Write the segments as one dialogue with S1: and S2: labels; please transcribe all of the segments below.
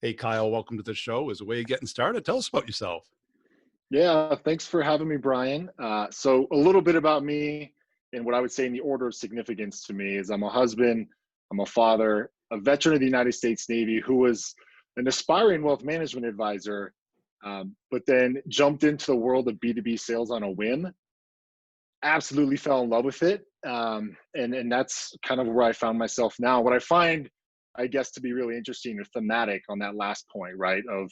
S1: Hey, Kyle, welcome to the show. As a way of getting started, tell us about yourself.
S2: Yeah, thanks for having me, Brian. So, a little bit about me and what I would say in the order of significance to me is I'm a husband, I'm a father, a veteran of the United States Navy who was an aspiring wealth management advisor, but then jumped into the world of B2B sales on a whim. Absolutely fell in love with it. And that's kind of where I found myself now. What I find, I guess, to be really interesting or thematic on that last point, right, of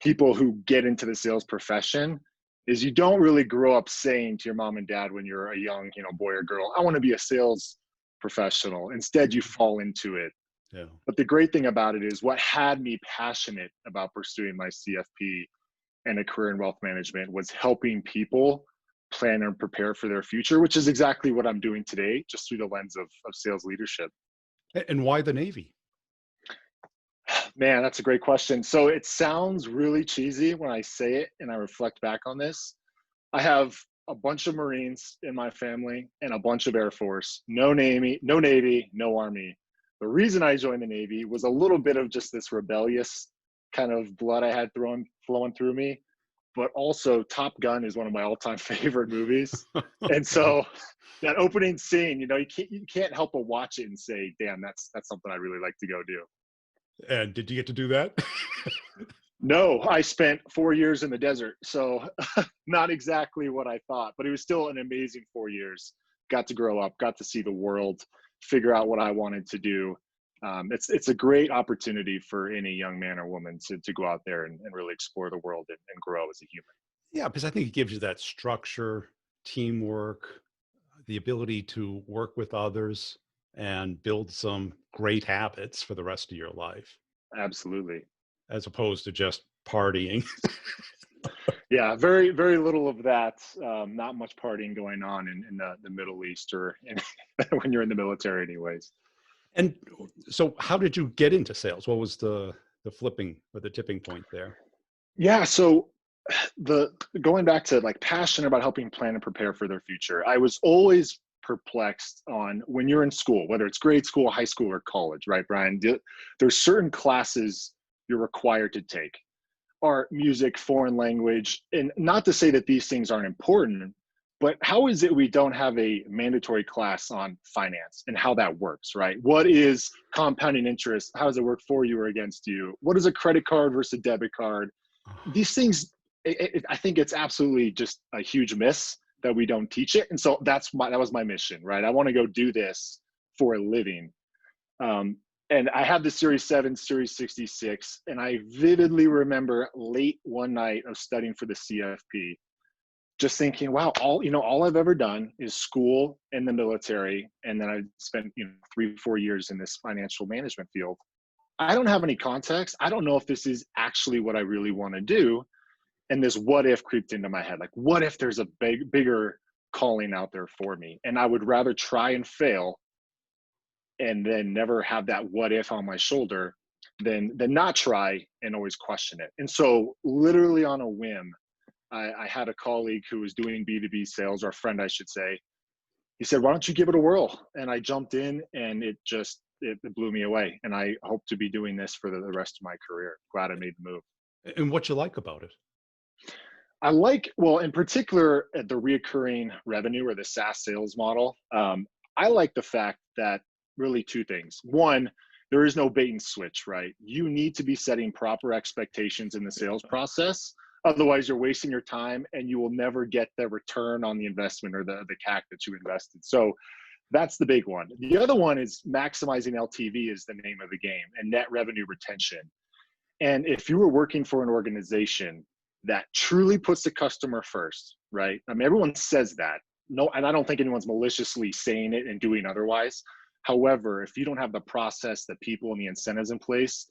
S2: people who get into the sales profession is you don't really grow up saying to your mom and dad when you're a young, boy or girl, I want to be a sales professional. Instead, you fall into it.
S1: Yeah.
S2: But the great thing about it is what had me passionate about pursuing my CFP and a career in wealth management was helping people plan and prepare for their future, which is exactly what I'm doing today, just through the lens of sales leadership.
S1: And why the Navy?
S2: Man, that's a great question. So it sounds really cheesy when I say it and I reflect back on this. I have a bunch of Marines in my family and a bunch of Air Force, no Navy, no Army. The reason I joined the Navy was a little bit of just this rebellious kind of blood I had flowing through me, but also Top Gun is one of my all-time favorite movies. And so that opening scene, you can't help but watch it and say, damn, that's something I really like to go do.
S1: And did you get to do that?
S2: No, I spent 4 years in the desert, so not exactly what I thought, but it was still an amazing 4 years. Got to grow up, got to see the world, figure out what I wanted to do. It's a great opportunity for any young man or woman to go out there and really explore the world and grow as a human.
S1: Yeah, because I think it gives you that structure, teamwork, the ability to work with others and build some great habits for the rest of your life,
S2: Absolutely.
S1: as opposed to just partying.
S2: Yeah, very, very little of that. Not much partying going on in the Middle East or when you're in the military, anyways.
S1: And so how did you get into sales? What was the flipping or the tipping point there?
S2: Yeah, so the going back to like passion about helping plan and prepare for their future, I was always perplexed on when you're in school, whether it's grade school, high school, or college, right, Brian? There's certain classes you're required to take: art, music, foreign language. And not to say that these things aren't important, but how is it we don't have a mandatory class on finance and how that works, right? What is compounding interest? How does it work for you or against you? What is a credit card versus a debit card? These things, I think it's absolutely just a huge miss that we don't teach it. And so that was my mission, right? I want to go do this for a living. Um, and I have the Series 7, Series 66, and I vividly remember late one night of studying for the CFP, just thinking, wow, all I've ever done is school and the military, and then I spent 3 4 years in this financial management field. I don't have any context. I don't know if this is actually what I really want to do. And this what if creeped into my head. Like, what if there's a bigger calling out there for me? And I would rather try and fail and then never have that what if on my shoulder than not try and always question it. And so literally on a whim, I had a colleague who was doing B2B sales, or a friend, I should say. He said, why don't you give it a whirl? And I jumped in and it blew me away. And I hope to be doing this for the rest of my career. Glad I made the move.
S1: And what you like about it?
S2: I like, well, in particular, the reoccurring revenue or the SaaS sales model. I like the fact that really two things. One, there is no bait and switch, right? You need to be setting proper expectations in the sales process. Otherwise, you're wasting your time and you will never get the return on the investment or the CAC that you invested. So that's the big one. The other one is maximizing LTV is the name of the game, and net revenue retention. And if you were working for an organization that truly puts the customer first, right? I mean, everyone says that. No, and I don't think anyone's maliciously saying it and doing otherwise. However, if you don't have the process, the people, and the incentives in place,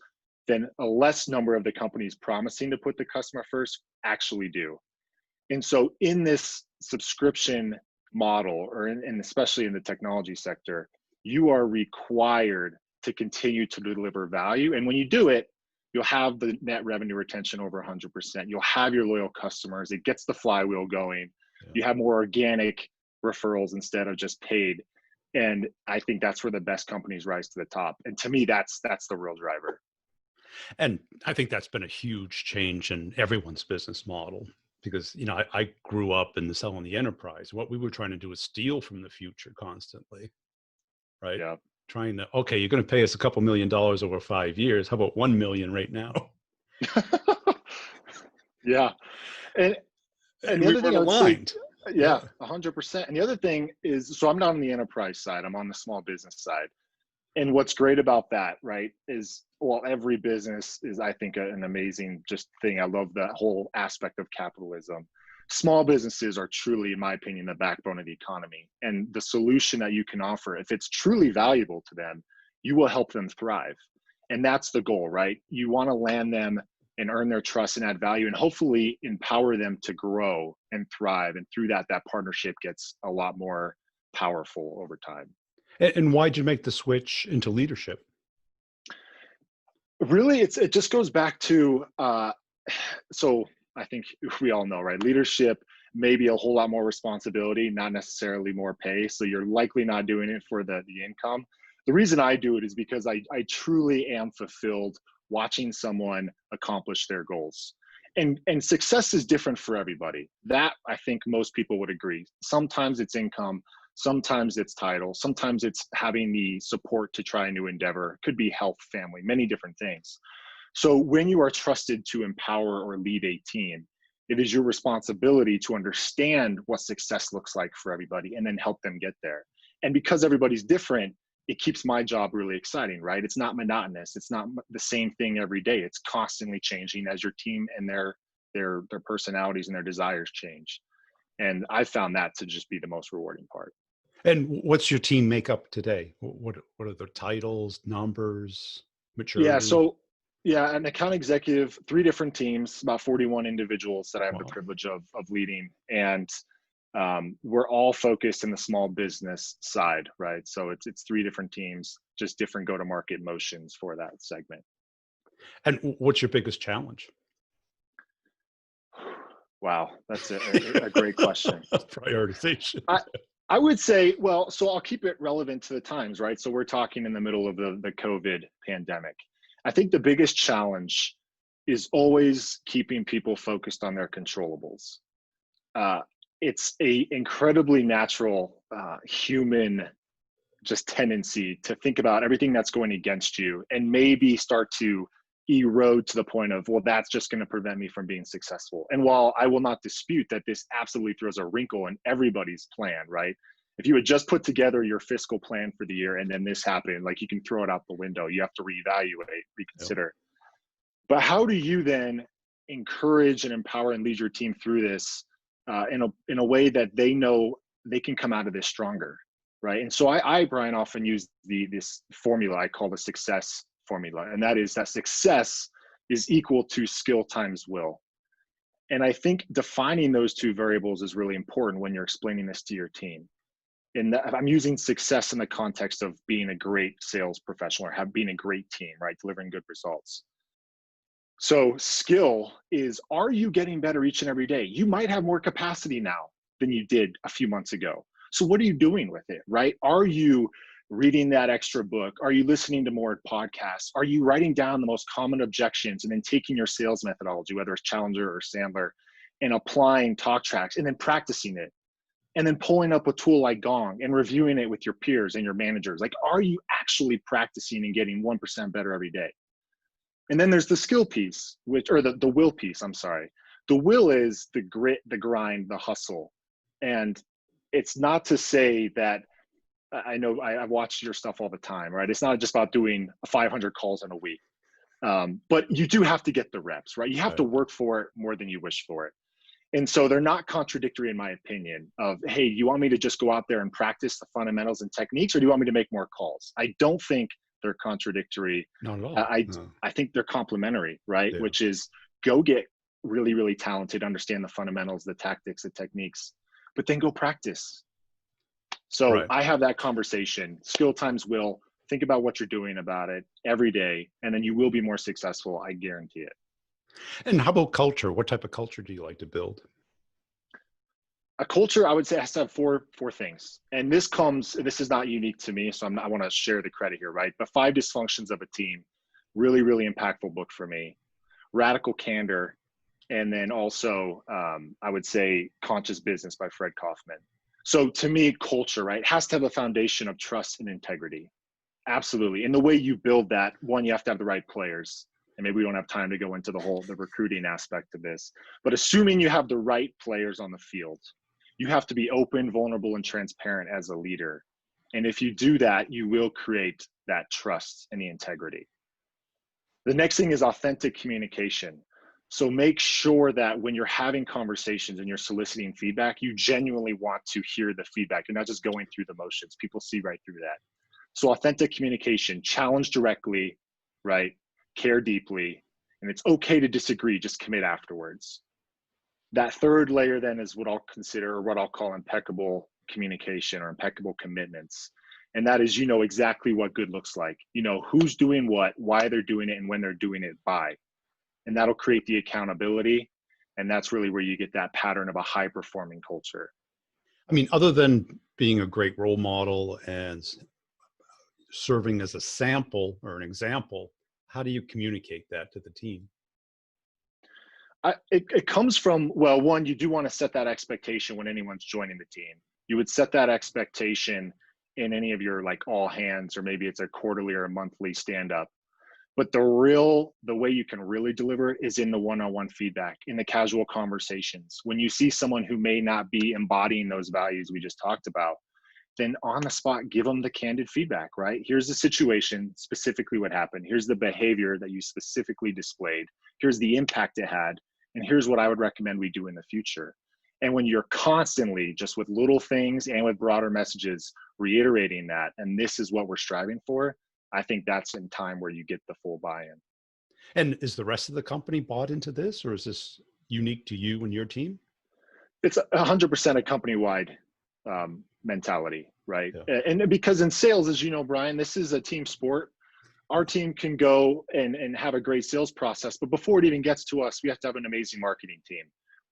S2: then a less number of the companies promising to put the customer first actually do. And so in this subscription model, and especially in the technology sector, you are required to continue to deliver value. And when you do it, you'll have the net revenue retention over 100%. You'll have your loyal customers. It gets the flywheel going.
S1: Yeah.
S2: You have more organic referrals instead of just paid. And I think that's where the best companies rise to the top. And to me, that's the real driver.
S1: And I think that's been a huge change in everyone's business model because, I grew up in the selling the enterprise. What we were trying to do is steal from the future constantly, right?
S2: Yeah.
S1: Trying to, okay, you're going to pay us a couple $1 million over 5 years. How about 1 million right now?
S2: Yeah. And
S1: And
S2: the
S1: we
S2: other thing
S1: weren't
S2: I would say,
S1: aligned.
S2: yeah,
S1: Yeah.
S2: 100%. And the other thing is, so I'm not on the enterprise side, I'm on the small business side. And what's great about that, right, is, well, every business is, I think, an amazing just thing. I love that whole aspect of capitalism. Small businesses are truly, in my opinion, the backbone of the economy. And the solution that you can offer, if it's truly valuable to them, you will help them thrive. And that's the goal, right? You want to land them and earn their trust and add value and hopefully empower them to grow and thrive. And through that, that partnership gets a lot more powerful over time.
S1: And why'd you make the switch into leadership?
S2: Really, it just goes back to so I think we all know, right? Leadership may be a whole lot more responsibility, not necessarily more pay. So you're likely not doing it for the income. The reason I do it is because I truly am fulfilled watching someone accomplish their goals. And success is different for everybody. That I think most people would agree. Sometimes it's income, sometimes it's title, sometimes it's having the support to try a new endeavor. It could be health, family, many different things. So when you are trusted to empower or lead a team, it is your responsibility to understand what success looks like for everybody and then help them get there. And because everybody's different, it keeps my job really exciting, right? It's not monotonous. It's not the same thing every day. It's constantly changing as your team and their personalities and their desires change. And I found that to just be the most rewarding part.
S1: And what's your team makeup today? What are the titles, numbers,
S2: Yeah,
S1: maturity?
S2: so yeah, an account executive, three different teams, about 41 individuals that I have the
S1: Wow.
S2: privilege of leading. And we're all focused in the small business side, right? So it's three different teams, just different go-to-market motions for that segment.
S1: And what's your biggest challenge?
S2: Wow, that's a great question.
S1: Prioritization.
S2: I I would say, well, so I'll keep it relevant to the times, right? So we're talking in the middle of the COVID pandemic. I think the biggest challenge is always keeping people focused on their controllables. Uh, it's a incredibly natural human just tendency to think about everything that's going against you and maybe start to erode to the point of, well, that's just going to prevent me from being successful. And while I will not dispute that this absolutely throws a wrinkle in everybody's plan, right? If you had just put together your fiscal plan for the year and then this happened, like, you can throw it out the window. You have to reevaluate,
S1: Yep.
S2: reconsider. But how do you then encourage and empower and lead your team through this in a way that they know they can come out of this stronger, right? And so Brian, often use this formula I call the success formula, and that is that success is equal to skill times will. And I think defining those two variables is really important when you're explaining this to your team. And I'm using success in the context of being a great sales professional or being a great team, right? Delivering good results. So skill is, are you getting better each and every day? You might have more capacity now than you did a few months ago. So what are you doing with it, right? Are you reading that extra book? Are you listening to more podcasts? Are you writing down the most common objections and then taking your sales methodology, whether it's Challenger or Sandler, and applying talk tracks and then practicing it? And then pulling up a tool like Gong and reviewing it with your peers and your managers. Like, are you actually practicing and getting 1% better every day? And then there's the skill piece, or the will piece, I'm sorry. The will is the grit, the grind, the hustle. And it's not to say that, I know I've watched your stuff all the time, right? It's not just about doing 500 calls in a week. But you do have to get the reps, right? You have to
S1: Right.
S2: work for it more than you wish for it. And so they're not contradictory, in my opinion, of, hey, you want me to just go out there and practice the fundamentals and techniques, or do you want me to make more calls? I don't think they're contradictory.
S1: Not at all.
S2: I
S1: No.
S2: I think they're complementary, right?
S1: Yeah.
S2: Which is, go get really, really talented, understand the fundamentals, the tactics, the techniques, but then go practice. So
S1: Right.
S2: I have that conversation, skill times will. Think about what you're doing about it every day, and then you will be more successful. I guarantee it.
S1: And how about culture? What type of culture do you like to build?
S2: A culture, I would say, has to have four things. And this is not unique to me, so I want to share the credit here, right? But 5 dysfunctions of a team really, really impactful book for me. Radical Candor, and then also I would say Conscious Business by Fred Kaufman. So to me, culture, right, has to have a foundation of trust and integrity. Absolutely. And the way you build that, one, you have to have the right players. And maybe we don't have time to go into the recruiting aspect of this. But assuming you have the right players on the field, you have to be open, vulnerable, and transparent as a leader. And if you do that, you will create that trust and the integrity. The next thing is authentic communication. So make sure that when you're having conversations and you're soliciting feedback, you genuinely want to hear the feedback. You're not just going through the motions. People see right through that. So authentic communication, challenge directly, right? Care deeply. And it's okay to disagree, just commit afterwards. That third layer then is what I'll consider, or what I'll call impeccable communication or impeccable commitments. And that is, you know exactly what good looks like. You know who's doing what, why they're doing it, and when they're doing it by. And that'll create the accountability. And that's really where you get that pattern of a high performing culture.
S1: I mean, other than being a great role model and serving as a sample or an example, how do you communicate that to the team?
S2: It comes from, well, one, you do want to set that expectation when anyone's joining the team. You would set that expectation in any of your like all hands, or maybe it's a quarterly or a monthly stand up. But the way you can really deliver it is in the one-on-one feedback, in the casual conversations. When you see someone who may not be embodying those values we just talked about, then on the spot, give them the candid feedback, right? Here's the situation, specifically what happened. Here's the behavior that you specifically displayed. Here's the impact it had. And here's what I would recommend we do in the future. And when you're constantly, just with little things and with broader messages, reiterating that, and this is what we're striving for, I think that's in time where you get the full buy-in.
S1: And is the rest of the company bought into this, or is this unique to you and your team?
S2: It's 100% a company-wide mentality, right?
S1: Yeah.
S2: And because in sales, as you know, Brian, this is a team sport. Our team can go and have a great sales process, but before it even gets to us, we have to have an amazing marketing team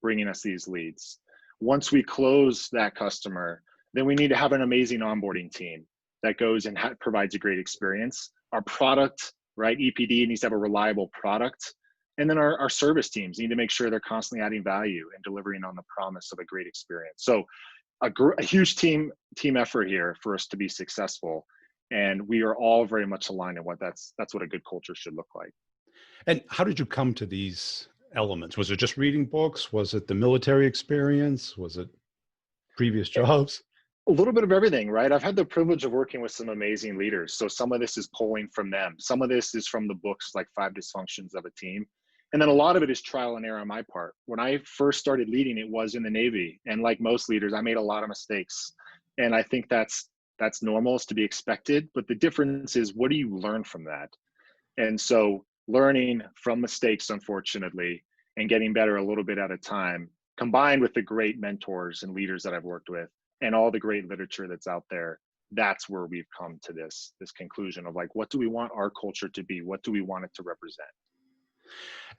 S2: bringing us these leads. Once we close that customer, then we need to have an amazing onboarding team that goes and provides a great experience. Our product, right, EPD needs to have a reliable product. And then our service teams need to make sure they're constantly adding value and delivering on the promise of a great experience. So a huge team effort here for us to be successful. And we are all very much aligned in what that's what a good culture should look like.
S1: And how did you come to these elements? Was it just reading books? Was it the military experience? Was it previous jobs?
S2: A little bit of everything, right? I've had the privilege of working with some amazing leaders. So some of this is pulling from them. Some of this is from the books like Five Dysfunctions of a Team. And then a lot of it is trial and error on my part. When I first started leading, it was in the Navy. And like most leaders, I made a lot of mistakes. And I think that's normal, is to be expected. But the difference is, what do you learn from that? And so learning from mistakes, unfortunately, and getting better a little bit at a time, combined with the great mentors and leaders that I've worked with and all the great literature that's out there, that's where we've come to this conclusion of like, what do we want our culture to be? What do we want it to represent?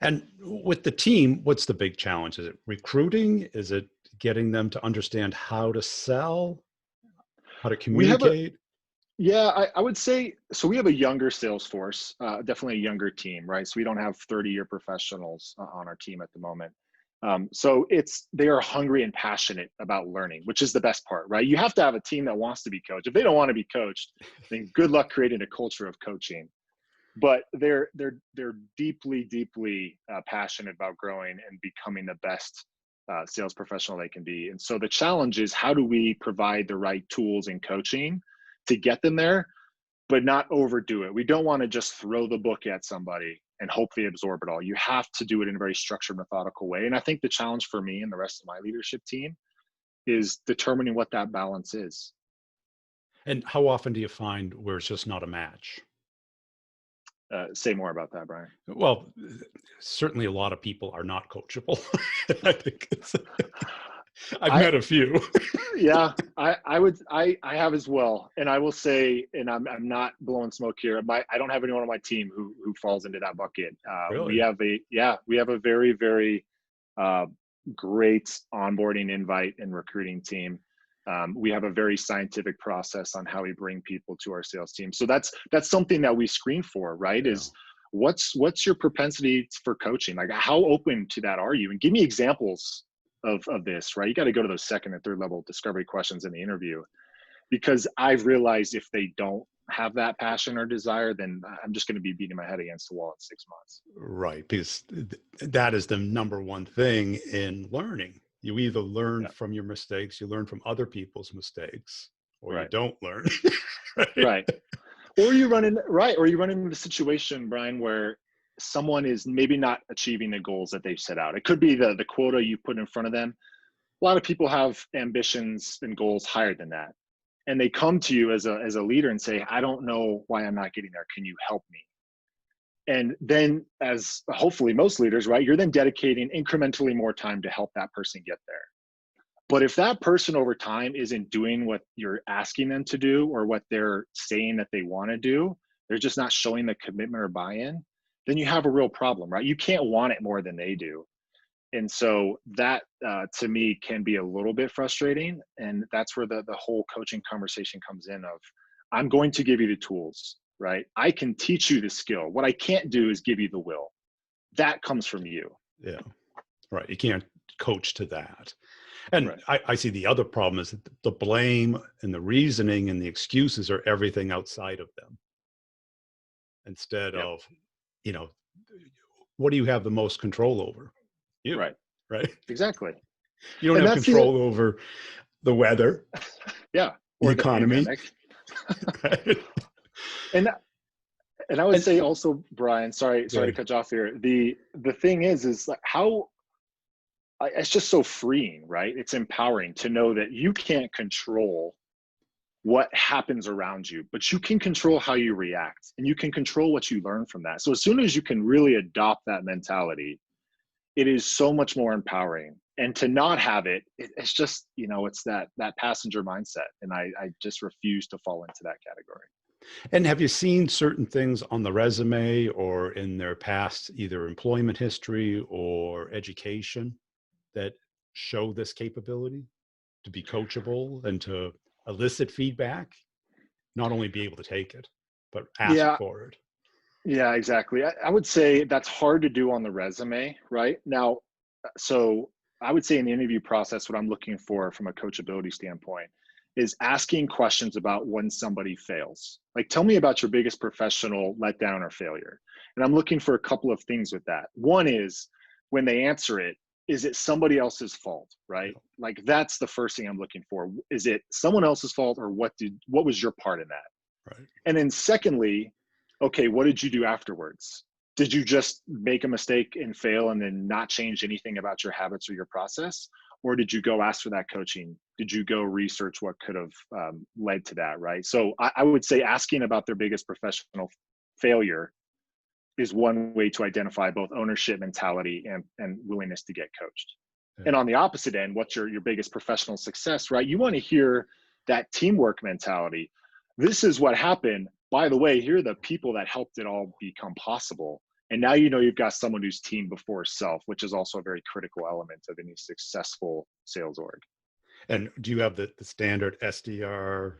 S1: And with the team, what's the big challenge? Is it recruiting? Is it getting them to understand how to sell, how to communicate?
S2: Yeah, I would say, so we have a younger sales force, definitely a younger team, right? So we don't have 30-year professionals on our team at the moment. So they are hungry and passionate about learning, which is the best part, right? You have to have a team that wants to be coached. If they don't want to be coached, then good luck creating a culture of coaching. But they're deeply, deeply passionate about growing and becoming the best sales professional they can be. And so the challenge is, how do we provide the right tools and coaching to get them there, but not overdo it? We don't want to just throw the book at somebody and hope they absorb it all. You have to do it in a very structured, methodical way. And I think the challenge for me and the rest of my leadership team is determining what that balance is.
S1: And how often do you find where it's just not a match?
S2: Say more about that, Brian.
S1: Well, certainly a lot of people are not coachable. I think I've met a few.
S2: Yeah, I have as well. And I will say, and I'm not blowing smoke here, I don't have anyone on my team who falls into that bucket.
S1: Really?
S2: We have a very, very great onboarding, invite, and recruiting team. We have a very scientific process on how we bring people to our sales team. So that's something that we screen for, right? Yeah. Is what's your propensity for coaching? Like, how open to that are you? And give me examples of this, right? You got to go to those second and third level discovery questions in the interview, because I've realized if they don't have that passion or desire, then I'm just going to be beating my head against the wall in 6 months.
S1: Right, because that is the number one thing in learning. You either learn
S2: Yeah.
S1: from your mistakes, you learn from other people's mistakes, or you
S2: Right.
S1: don't learn.
S2: Right. Or you run into the situation, Brian, where someone is maybe not achieving the goals that they've set out. It could be the quota you put in front of them. A lot of people have ambitions and goals higher than that. And they come to you as a leader and say, I don't know why I'm not getting there. Can you help me? And then, as hopefully most leaders, right, you're then dedicating incrementally more time to help that person get there. But if that person over time isn't doing what you're asking them to do or what they're saying that they want to do, they're just not showing the commitment or buy-in, then you have a real problem, right? You can't want it more than they do. And so that to me can be a little bit frustrating. And that's where the whole coaching conversation comes in of, I'm going to give you the tools, right? I can teach you the skill. What I can't do is give you the will. That comes from you.
S1: Yeah, right. You can't coach to that. And
S2: Right.
S1: I see the other problem is that the blame and the reasoning and the excuses are everything outside of them, instead
S2: Yep.
S1: of, you know, what do you have the most control over? You,
S2: Right.
S1: right?
S2: Exactly.
S1: You don't
S2: And
S1: have
S2: that's the
S1: control over the weather,
S2: yeah,
S1: the
S2: or the
S1: economy.
S2: pandemic.
S1: Right?
S2: And I would
S1: And
S2: say also, Brian, sorry to
S1: good.
S2: cut you off here. The thing is like how it's just so freeing, right? It's empowering to know that you can't control what happens around you, but you can control how you react and you can control what you learn from that. So as soon as you can really adopt that mentality, it is so much more empowering. And to not have it, it's just, it's that passenger mindset. And I just refuse to fall into that category.
S1: And have you seen certain things on the resume or in their past, either employment history or education, that show this capability to be coachable and to elicit feedback, not only be able to take it, but ask
S2: Yeah,
S1: for it?
S2: yeah, exactly. I would say that's hard to do on the resume, right? Now, so I would say in the interview process, what I'm looking for from a coachability standpoint is asking questions about when somebody fails. Like, tell me about your biggest professional letdown or failure. And I'm looking for a couple of things with that. One is when they answer it, is it somebody else's fault, right?
S1: Yeah,
S2: Like that's the first thing I'm looking for. Is it someone else's fault or what was your part in that?
S1: right.
S2: And then secondly, okay, what did you do afterwards? Did you just make a mistake and fail and then not change anything about your habits or your process? Or did you go ask for that coaching? Did you go research what could have led to that, right? So I would say asking about their biggest professional failure is one way to identify both ownership mentality and willingness to get coached.
S1: Yeah.
S2: And on the opposite end, what's your biggest professional success, right? You want to hear that teamwork mentality. This is what happened. By the way, here are the people that helped it all become possible. And now you've got someone who's team before self, which is also a very critical element of any successful sales org.
S1: And do you have the standard SDR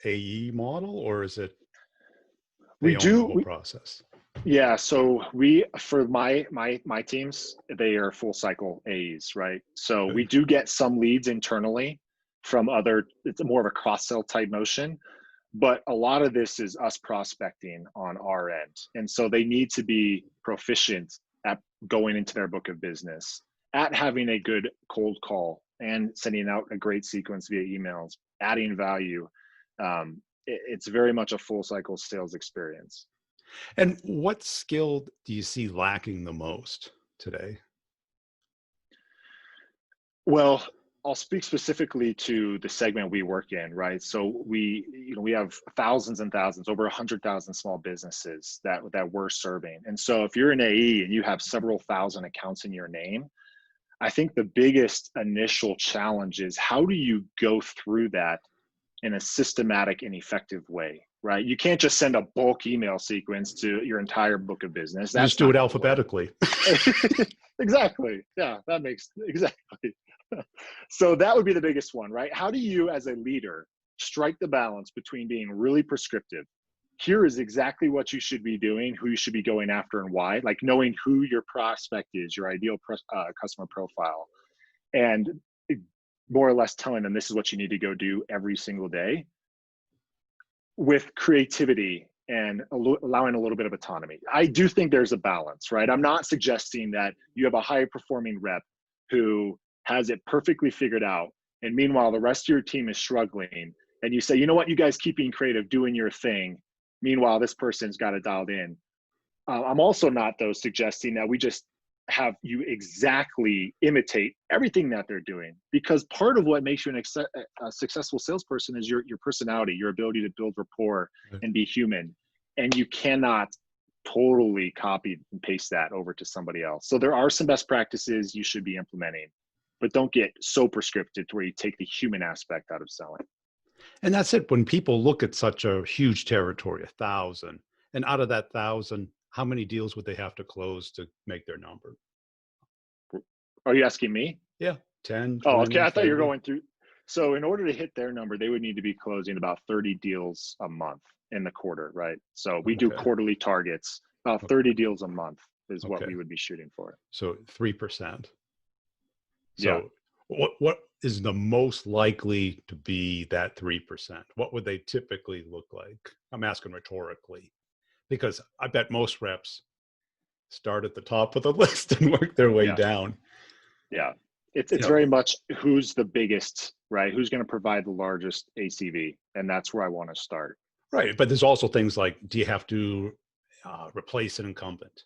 S1: AE model, or is it
S2: We
S1: they own the
S2: do.
S1: whole process?
S2: Yeah, so for my teams, they are full cycle AEs, right? So we
S1: Good.
S2: do get some leads internally from other, it's more of a cross-sell type motion, but a lot of this is us prospecting on our end. And so they need to be proficient at going into their book of business, at having a good cold call and sending out a great sequence via emails, adding value. It's very much a full cycle sales experience.
S1: And what skill do you see lacking the most today?
S2: Well, I'll speak specifically to the segment we work in, right? So we have thousands and thousands, over 100,000 small businesses that we're serving. And so if you're an AE and you have several thousand accounts in your name, I think the biggest initial challenge is how do you go through that in a systematic and effective way, right? You can't just send a bulk email sequence to your entire book of business.
S1: You just
S2: That's
S1: do
S2: not
S1: it
S2: going to work.
S1: alphabetically.
S2: Exactly. Yeah, that makes exactly. So that would be the biggest one, right? How do you, as a leader, strike the balance between being really prescriptive, here is exactly what you should be doing, who you should be going after and why, like knowing who your prospect is, your ideal customer profile, and more or less telling them this is what you need to go do every single day with creativity and allowing a little bit of autonomy. I do think there's a balance, right? I'm not suggesting that you have a high performing rep who has it perfectly figured out, and meanwhile the rest of your team is struggling, and you say, you know what, you guys keep being creative, doing your thing, meanwhile this person's got it dialed in. I'm also not, though, suggesting that we just have you exactly imitate everything that they're doing, because part of what makes you a successful salesperson is your personality, your ability to build rapport and be human, and you cannot totally copy and paste that over to somebody else. So there are some best practices you should be implementing, but don't get so prescriptive to where you take the human aspect out of selling.
S1: And that's it. When people look at such a huge territory, 1,000, and out of that 1,000, how many deals would they have to close to make their number?
S2: Are you asking me?
S1: Yeah, 10, 20,
S2: Oh, okay. I thought you were
S1: 30.
S2: going through. So in order to hit their number, they would need to be closing about 30 deals a month in the quarter, right? So we do
S1: Okay.
S2: quarterly targets. About 30 deals a month is what we would be shooting for.
S1: So 3%.
S2: Yeah.
S1: So what is the most likely to be that 3%? What would they typically look like? I'm asking rhetorically, because I bet most reps start at the top of the list and work their way down.
S2: Yeah. It's very much who's the biggest, right? Who's going to provide the largest ACV? And that's where I want to start.
S1: Right. But there's also things like, do you have to replace an incumbent?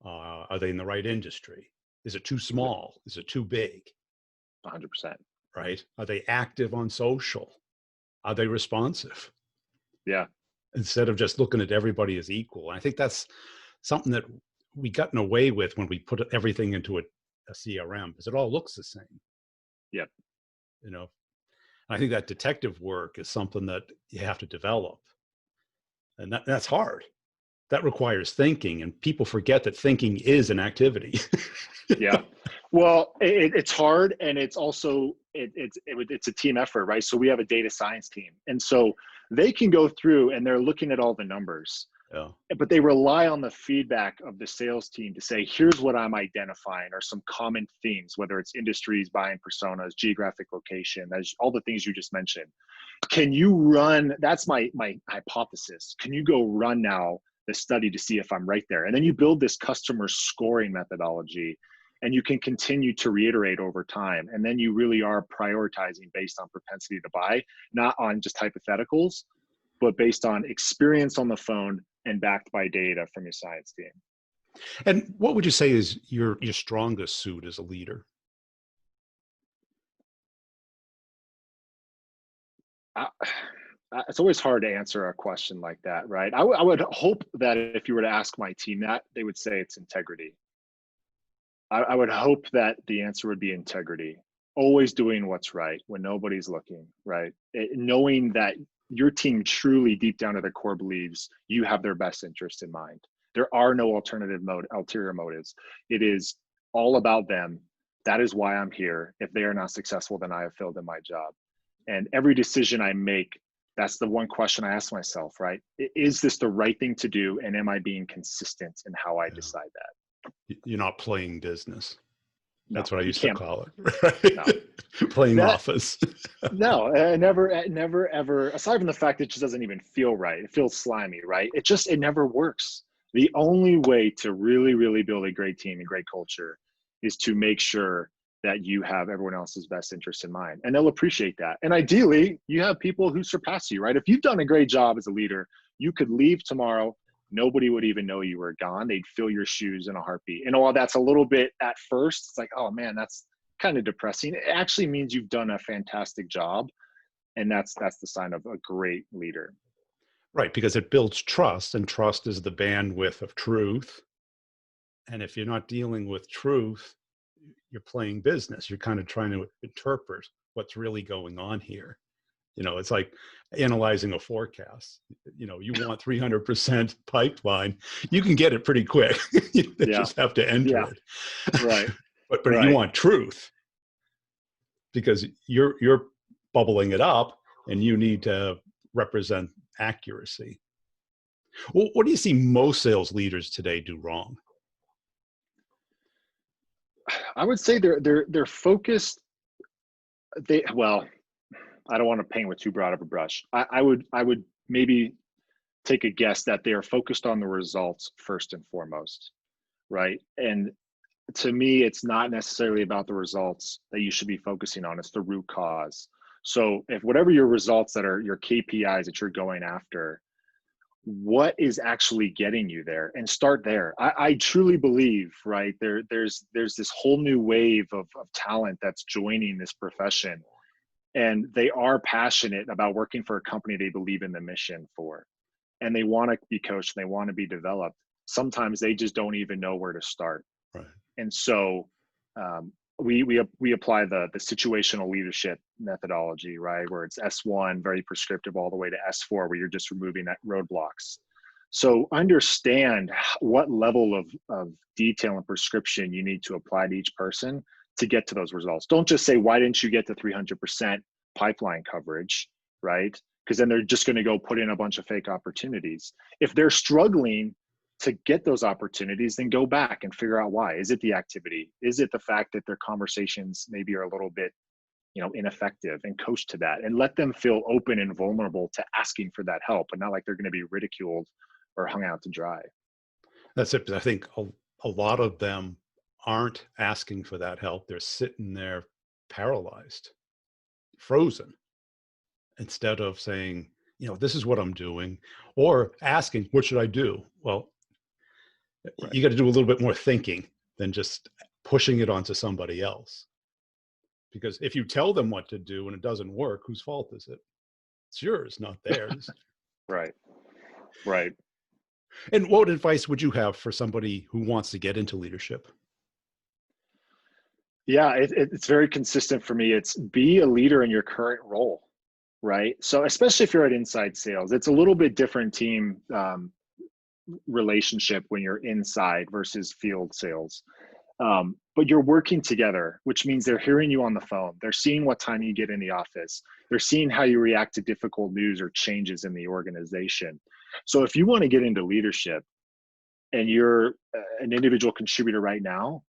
S1: Are they in the right industry? Is it too small? Is it too big?
S2: 100%.
S1: Right. Are they active on social? Are they responsive?
S2: Yeah.
S1: Instead of just looking at everybody as equal. I think that's something that we gotten away with when we put everything into a CRM, because it all looks the same.
S2: Yep.
S1: You know, I think that detective work is something that you have to develop. And that's hard. That requires thinking, and people forget that thinking is an activity.
S2: Yeah. Well, it's hard, and it's also it's a team effort, right? So we have a data science team, and so they can go through and they're looking at all the numbers, but they rely on the feedback of the sales team to say, here's what I'm identifying, or some common themes, whether it's industries, buying personas, geographic location, as all the things you just mentioned. Can you run? That's my hypothesis. Can you go run now the study to see if I'm right there? And then you build this customer scoring methodology, and you can continue to reiterate over time. And then you really are prioritizing based on propensity to buy, not on just hypotheticals, but based on experience on the phone and backed by data from your science team.
S1: And what would you say is your strongest suit as a leader?
S2: It's always hard to answer a question like that, right? I would hope that if you were to ask my team that, they would say it's integrity. I would hope that the answer would be integrity. Always doing what's right when nobody's looking, right? Knowing that your team truly, deep down to their core, believes you have their best interest in mind. There are no ulterior motives. It is all about them. That is why I'm here. If they are not successful, then I have failed in my job. And every decision I make, that's the one question I ask myself, right? Is this the right thing to do? And am I being consistent in how I decide that?
S1: You're not playing business. That's
S2: No,
S1: what I used to call it. Right?
S2: No.
S1: Playing office.
S2: No, never, ever, aside from the fact that it just doesn't even feel right. It feels slimy, right? It never works. The only way to really, really build a great team and great culture is to make sure that you have everyone else's best interest in mind, and they'll appreciate that. And ideally, you have people who surpass you, right? If you've done a great job as a leader, you could leave tomorrow. Nobody would even know you were gone. They'd fill your shoes in a heartbeat. And while that's a little bit at first, it's like, oh man, that's kind of depressing. It actually means you've done a fantastic job. And that's the sign of a great leader.
S1: Right, because it builds trust, and trust is the bandwidth of truth. And if you're not dealing with truth, you're playing business. You're kind of trying to interpret what's really going on here. You know, it's like analyzing a forecast. You know, you want 300% pipeline, you can get it pretty quick. You just have to enter it.
S2: Right.
S1: But you want truth, because you're bubbling it up, and you need to represent accuracy. Well, what do you see most sales leaders today do wrong?
S2: I would say they're focused. Well, I don't want to paint with too broad of a brush. I would maybe take a guess that they are focused on the results first and foremost, right? And to me, it's not necessarily about the results that you should be focusing on. It's the root cause. So if whatever your results that are your KPIs that you're going after, what is actually getting you there, and start there. I truly believe, right, there's this whole new wave of talent that's joining this profession, and they are passionate about working for a company they believe in the mission for, and they want to be coached, they want to be developed. Sometimes they just don't even know where to start.
S1: Right.
S2: And so we apply the situational leadership methodology, right, where it's S1, very prescriptive, all the way to S4, where you're just removing that roadblocks. So understand what level of detail and prescription you need to apply to each person to get to those results. Don't just say, why didn't you get to 300% pipeline coverage, right? Because then they're just going to go put in a bunch of fake opportunities. If they're struggling to get those opportunities, then go back and figure out why. Is it the activity? Is it the fact that their conversations maybe are a little bit, ineffective, and coach to that and let them feel open and vulnerable to asking for that help, and not like they're going to be ridiculed or hung out to dry.
S1: That's it. I think a lot of them aren't asking for that help. They're sitting there paralyzed, frozen, instead of saying, this is what I'm doing, or asking, what should I do? Well,
S2: Right.
S1: you got to do a little bit more thinking than just pushing it onto somebody else. Because if you tell them what to do and it doesn't work, whose fault is it? It's yours, not theirs.
S2: Right. Right.
S1: And what advice would you have for somebody who wants to get into leadership?
S2: Yeah, it's very consistent for me. It's be a leader in your current role, right? So especially if you're at inside sales, it's a little bit different team relationship when you're inside versus field sales. But you're working together, which means they're hearing you on the phone. They're seeing what time you get in the office. They're seeing how you react to difficult news or changes in the organization. So if you want to get into leadership and you're an individual contributor right now,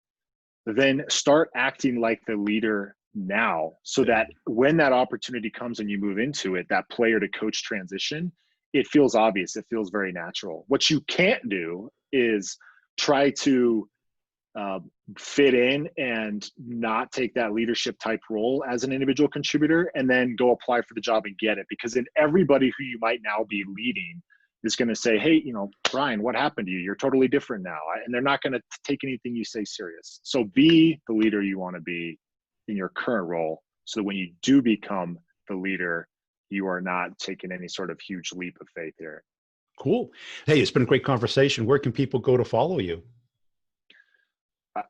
S2: then start acting like the leader now, so that when that opportunity comes and you move into it, that player to coach transition, it feels obvious. It feels very natural. What you can't do is try to fit in and not take that leadership type role as an individual contributor and then go apply for the job and get it, because then everybody who you might now be leading is going to say, hey, Brian, what happened to you? You're totally different now. And they're not going to take anything you say serious. So be the leader you want to be in your current role, so that when you do become the leader, you are not taking any sort of huge leap of faith here.
S1: Cool. Hey, it's been a great conversation. Where can people go to follow you?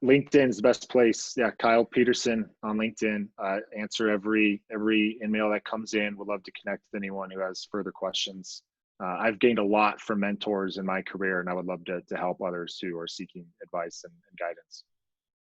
S2: LinkedIn is the best place. Yeah, Kyle Peterson on LinkedIn. Answer every email that comes in. Would love to connect with anyone who has further questions. I've gained a lot from mentors in my career, and I would love to help others who are seeking advice and guidance.